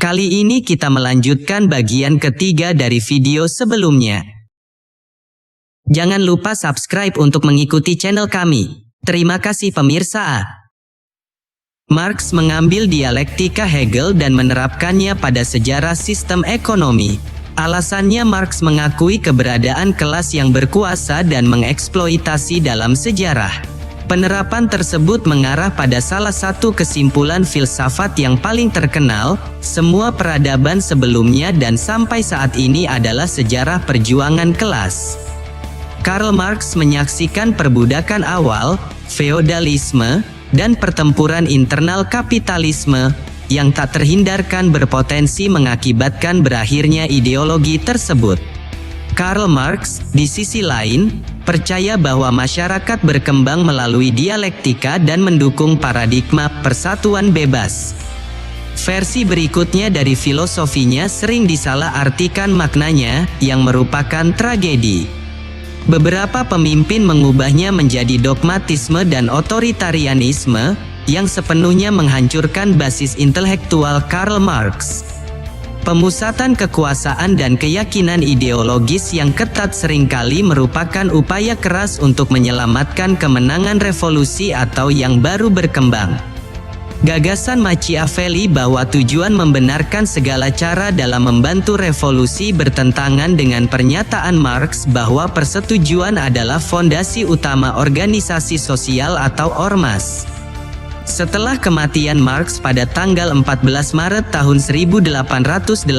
Kali ini kita melanjutkan bagian ketiga dari video sebelumnya. Jangan lupa subscribe untuk mengikuti channel kami. Terima kasih pemirsa. Marx mengambil dialektika Hegel dan menerapkannya pada sejarah sistem ekonomi. Alasannya Marx mengakui keberadaan kelas yang berkuasa dan mengeksploitasi dalam sejarah. Penerapan tersebut mengarah pada salah satu kesimpulan filsafat yang paling terkenal, semua peradaban sebelumnya dan sampai saat ini adalah sejarah perjuangan kelas. Karl Marx menyaksikan perbudakan awal, feodalisme, dan pertempuran internal kapitalisme, yang tak terhindarkan berpotensi mengakibatkan berakhirnya ideologi tersebut. Karl Marx, di sisi lain, percaya bahwa masyarakat berkembang melalui dialektika dan mendukung paradigma persatuan bebas. Versi berikutnya dari filosofinya sering disalah-artikan maknanya, yang merupakan tragedi. Beberapa pemimpin mengubahnya menjadi dogmatisme dan otoritarianisme, yang sepenuhnya menghancurkan basis intelektual Karl Marx. Pemusatan kekuasaan dan keyakinan ideologis yang ketat seringkali merupakan upaya keras untuk menyelamatkan kemenangan revolusi atau yang baru berkembang. Gagasan Machiavelli bahwa tujuan membenarkan segala cara dalam membantu revolusi bertentangan dengan pernyataan Marx bahwa persetujuan adalah fondasi utama organisasi sosial atau ormas. Setelah kematian Marx pada tanggal 14 Maret tahun 1883,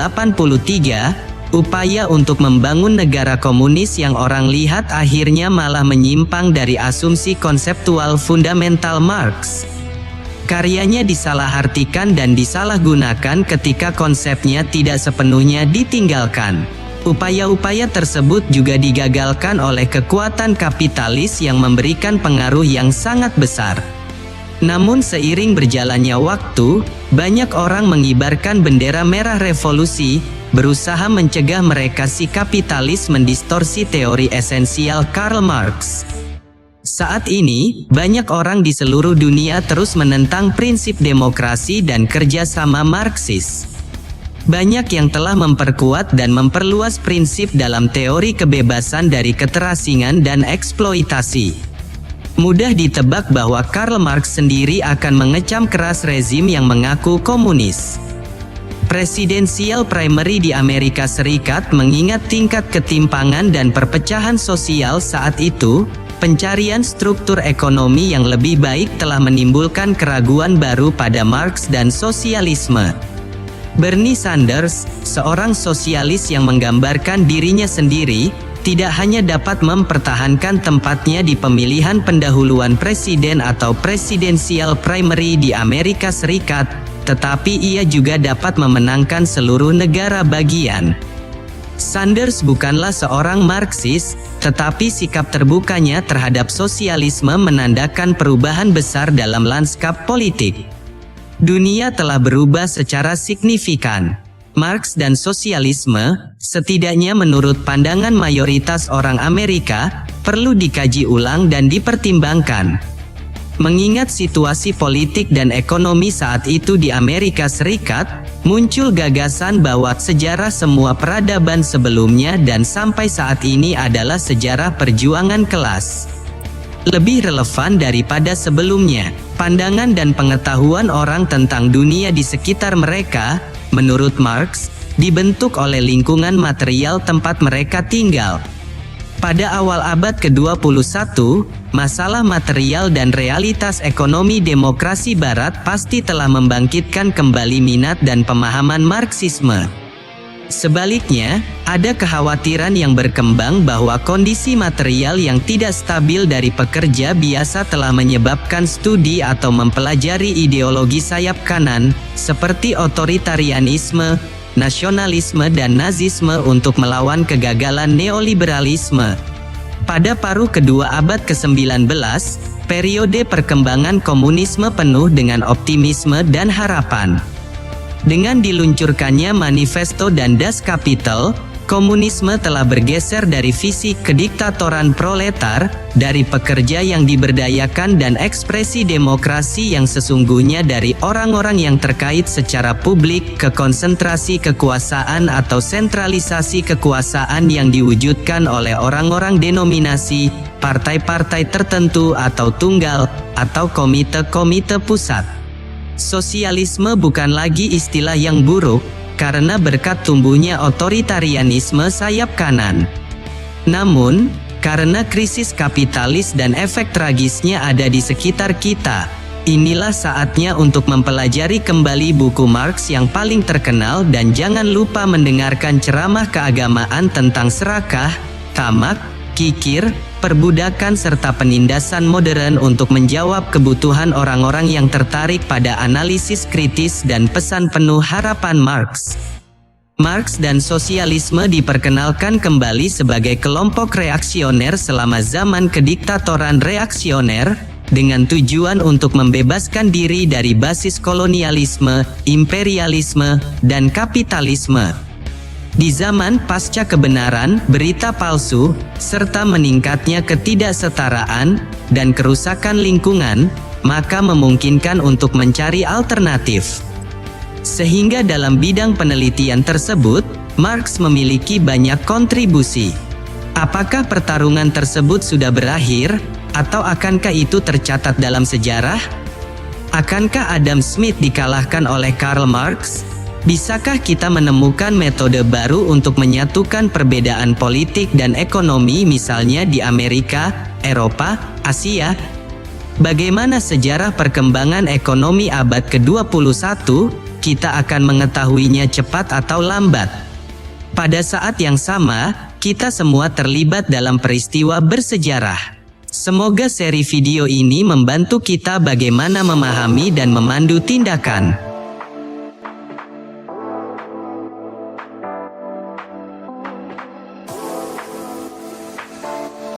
upaya untuk membangun negara komunis yang orang lihat akhirnya malah menyimpang dari asumsi konseptual fundamental Marx. Karyanya disalahartikan dan disalahgunakan ketika konsepnya tidak sepenuhnya ditinggalkan. Upaya-upaya tersebut juga digagalkan oleh kekuatan kapitalis yang memberikan pengaruh yang sangat besar. Namun seiring berjalannya waktu, banyak orang mengibarkan bendera merah revolusi, berusaha mencegah mereka si kapitalis mendistorsi teori esensial Karl Marx. Saat ini, banyak orang di seluruh dunia terus menentang prinsip demokrasi dan kerjasama Marxis. Banyak yang telah memperkuat dan memperluas prinsip dalam teori kebebasan dari keterasingan dan eksploitasi. Mudah ditebak bahwa Karl Marx sendiri akan mengecam keras rezim yang mengaku komunis. Presidensial primary di Amerika Serikat mengingat tingkat ketimpangan dan perpecahan sosial saat itu, pencarian struktur ekonomi yang lebih baik telah menimbulkan keraguan baru pada Marx dan sosialisme. Bernie Sanders, seorang sosialis yang menggambarkan dirinya sendiri, tidak hanya dapat mempertahankan tempatnya di pemilihan pendahuluan presiden atau presidensial primary di Amerika Serikat, tetapi ia juga dapat memenangkan seluruh negara bagian. Sanders bukanlah seorang Marxis, tetapi sikap terbukanya terhadap sosialisme menandakan perubahan besar dalam lanskap politik. Dunia telah berubah secara signifikan. Marx dan sosialisme, setidaknya menurut pandangan mayoritas orang Amerika, perlu dikaji ulang dan dipertimbangkan. Mengingat situasi politik dan ekonomi saat itu di Amerika Serikat, muncul gagasan bahwa sejarah semua peradaban sebelumnya dan sampai saat ini adalah sejarah perjuangan kelas. Lebih relevan daripada sebelumnya, pandangan dan pengetahuan orang tentang dunia di sekitar mereka, menurut Marx, dibentuk oleh lingkungan material tempat mereka tinggal. Pada awal abad ke-21, masalah material dan realitas ekonomi demokrasi Barat pasti telah membangkitkan kembali minat dan pemahaman Marxisme. Sebaliknya, ada kekhawatiran yang berkembang bahwa kondisi material yang tidak stabil dari pekerja biasa telah menyebabkan studi atau mempelajari ideologi sayap kanan, seperti otoritarianisme, nasionalisme dan nazisme untuk melawan kegagalan neoliberalisme. Pada paruh kedua abad ke-19, periode perkembangan komunisme penuh dengan optimisme dan harapan. Dengan diluncurkannya Manifesto dan Das Kapital, Komunisme telah bergeser dari visi kediktatoran proletar, dari pekerja yang diberdayakan dan ekspresi demokrasi yang sesungguhnya dari orang-orang yang terkait secara publik ke konsentrasi kekuasaan atau sentralisasi kekuasaan yang diwujudkan oleh orang-orang denominasi, partai-partai tertentu atau tunggal, atau komite-komite pusat. Sosialisme bukan lagi istilah yang buruk, karena berkat tumbuhnya otoritarianisme sayap kanan. Namun, karena krisis kapitalis dan efek tragisnya ada di sekitar kita, inilah saatnya untuk mempelajari kembali buku Marx yang paling terkenal dan jangan lupa mendengarkan ceramah keagamaan tentang serakah, tamak, kikir, perbudakan serta penindasan modern untuk menjawab kebutuhan orang-orang yang tertarik pada analisis kritis dan pesan penuh harapan Marx. Marx dan sosialisme diperkenalkan kembali sebagai kelompok reaksioner selama zaman kediktatoran reaksioner, dengan tujuan untuk membebaskan diri dari basis kolonialisme, imperialisme, dan kapitalisme. Di zaman pasca kebenaran, berita palsu, serta meningkatnya ketidaksetaraan dan kerusakan lingkungan, maka memungkinkan untuk mencari alternatif. Sehingga dalam bidang penelitian tersebut, Marx memiliki banyak kontribusi. Apakah pertarungan tersebut sudah berakhir, atau akankah itu tercatat dalam sejarah? Akankah Adam Smith dikalahkan oleh Karl Marx? Bisakah kita menemukan metode baru untuk menyatukan perbedaan politik dan ekonomi misalnya di Amerika, Eropa, Asia? Bagaimana sejarah perkembangan ekonomi abad ke-21? Kita akan mengetahuinya cepat atau lambat. Pada saat yang sama, kita semua terlibat dalam peristiwa bersejarah. Semoga seri video ini membantu kita bagaimana memahami dan memandu tindakan